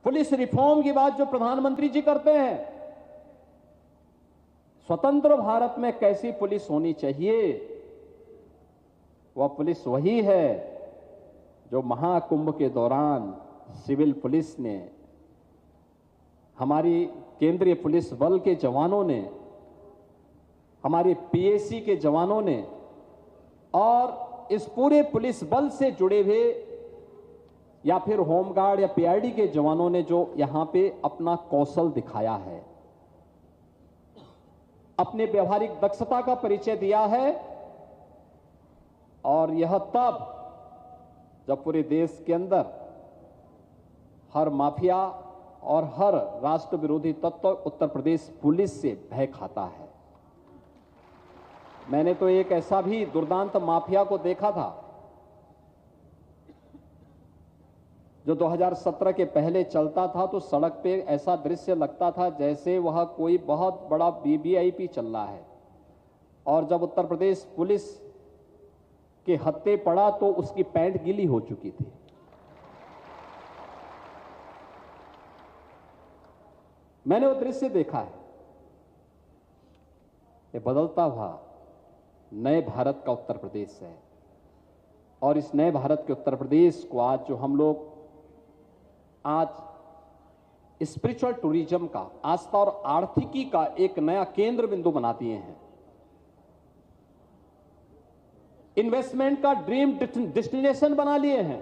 Police reform की बात जो प्रधानमंत्री जी करते हैं, स्वतंत्र भारत में कैसी पुलिस होनी चाहिए, वह पुलिस वही है जो महाकुंभ के दौरान सिविल पुलिस ने, हमारी केंद्रीय पुलिस बल के जवानों ने, हमारे पीएसी के जवानों ने और इस पूरे पुलिस बल से जुड़े हुए या फिर होमगार्ड या पीआईडी के जवानों ने जो यहां पे अपना कौशल दिखाया है, अपने व्यवहारिक दक्षता का परिचय दिया है। और यह तब जब पूरे देश के अंदर हर माफिया और हर राष्ट्र विरोधी तत्व उत्तर प्रदेश पुलिस से भय खाता है। मैंने तो एक ऐसा भी दुर्दांत माफिया को देखा था जो 2017 के पहले चलता था, तो सड़क पे ऐसा दृश्य लगता था जैसे वह कोई बहुत बड़ा वीवीआईपी चल रहा है, और जब उत्तर प्रदेश पुलिस के हत्थे पड़ा तो उसकी पैंट गीली हो चुकी थी। मैंने वो दृश्य देखा है। ये बदलता हुआ नए भारत का उत्तर प्रदेश है, और इस नए भारत के उत्तर प्रदेश को आज जो हम लोग आज स्पिरिचुअल टूरिज्म का, आस्था और आर्थिकी का एक नया केंद्र बिंदु बना दिए हैं, इन्वेस्टमेंट का ड्रीम डेस्टिनेशन बना लिए हैं,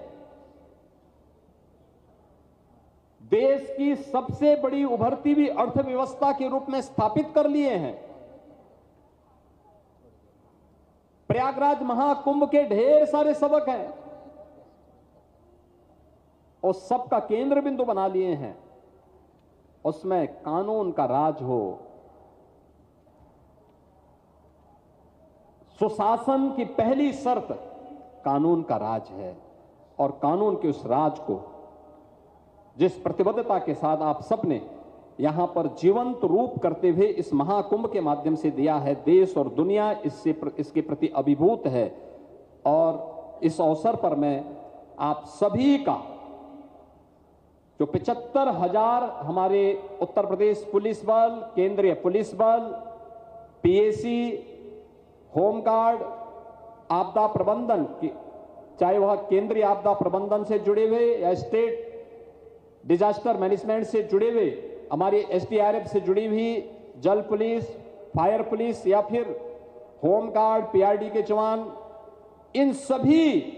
देश की सबसे बड़ी उभरती हुई अर्थव्यवस्था के रूप में स्थापित कर लिए हैं। प्रयागराज महाकुंभ के ढेर सारे सबक हैं, उस सब का केंद्र बिंदु बना लिए हैं। उसमें कानून का राज हो, सुशासन की पहली शर्त कानून का राज है, और कानून के उस राज को जिस प्रतिबद्धता के साथ आप सबने यहां पर जीवंत रूप करते हुए इस महाकुंभ के माध्यम से दिया है, देश और दुनिया इसके प्रति अभिभूत है। और इस अवसर पर मैं आप सभी का, जो 75,000 हमारे उत्तर प्रदेश पुलिस बल, केंद्रीय पुलिस बल, पीएसी, होमगार्ड, आपदा प्रबंधन की, चाहे वह केंद्रीय आपदा प्रबंधन से जुड़े हुए या स्टेट डिजास्टर मैनेजमेंट से जुड़े हुए, हमारी एसडीआरएफ से जुड़ी हुई जल पुलिस, फायर पुलिस या फिर होमगार्ड, पीआरडी के जवान, इन सभी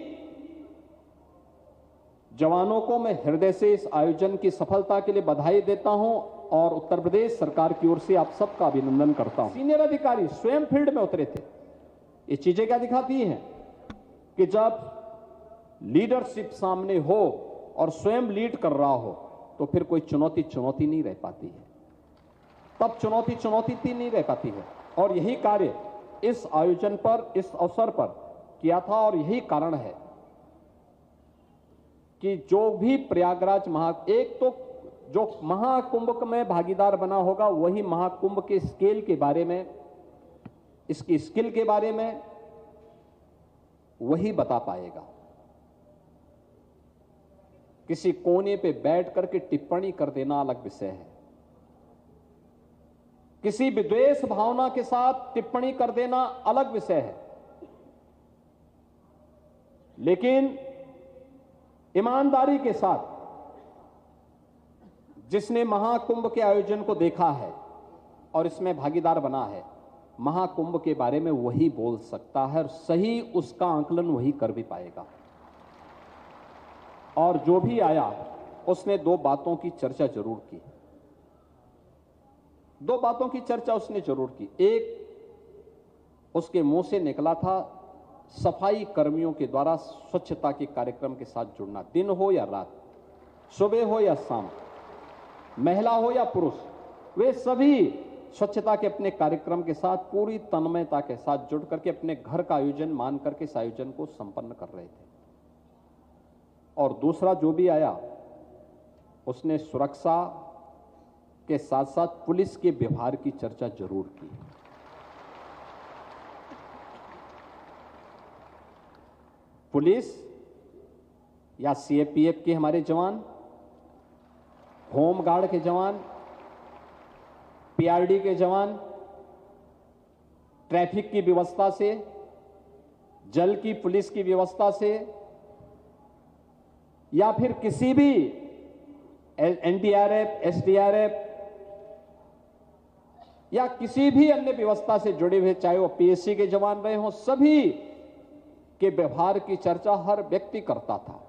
जवानों को मैं हृदय से इस आयोजन की सफलता के लिए बधाई देता हूं और उत्तर प्रदेश सरकार की ओर से आप सबका अभिनंदन करता हूं। सीनियर अधिकारी स्वयं फील्ड में उतरे थे। ये चीजें क्या दिखाती हैं कि जब लीडरशिप सामने हो और स्वयं लीड कर रहा हो तो फिर कोई चुनौती नहीं रह पाती है, तब चुनौती नहीं रह पाती है। और यही कार्य इस आयोजन पर, इस अवसर पर किया था, और यही कारण है कि जो भी प्रयागराज एक तो जो महाकुंभ में भागीदार बना होगा वही महाकुंभ के स्केल के बारे में, इसकी स्किल के बारे में वही बता पाएगा। किसी कोने पे बैठ करके टिप्पणी कर देना अलग विषय है, किसी विद्वेष भावना के साथ टिप्पणी कर देना अलग विषय है, लेकिन ईमानदारी के साथ जिसने महाकुंभ के आयोजन को देखा है और इसमें भागीदार बना है, महाकुंभ के बारे में वही बोल सकता है और सही उसका आकलन वही कर भी पाएगा। और जो भी आया उसने दो बातों की चर्चा जरूर की, दो बातों की चर्चा उसने जरूर की। एक, उसके मुंह से निकला था सफाई कर्मियों के द्वारा स्वच्छता के कार्यक्रम के साथ जुड़ना, दिन हो या रात, सुबह हो या शाम, महिला हो या पुरुष, वे सभी स्वच्छता के अपने कार्यक्रम के साथ पूरी तन्मयता के साथ जुड़ करके अपने घर का आयोजन मान करके इस आयोजन को संपन्न कर रहे थे। और दूसरा जो भी आया उसने सुरक्षा के साथ साथ पुलिस के व्यवहार की चर्चा जरूर की। पुलिस या सीएपीएफ के हमारे जवान होम गार्ड के जवान, पीआरडी के जवान, ट्रैफिक की व्यवस्था से, जल की पुलिस की व्यवस्था से, या फिर किसी भी एनडीआरएफ, एसडीआरएफ या किसी भी अन्य व्यवस्था से जुड़े हुए, चाहे वो पीएससी के जवान रहे हों, सभी के व्यवहार की चर्चा हर व्यक्ति करता था।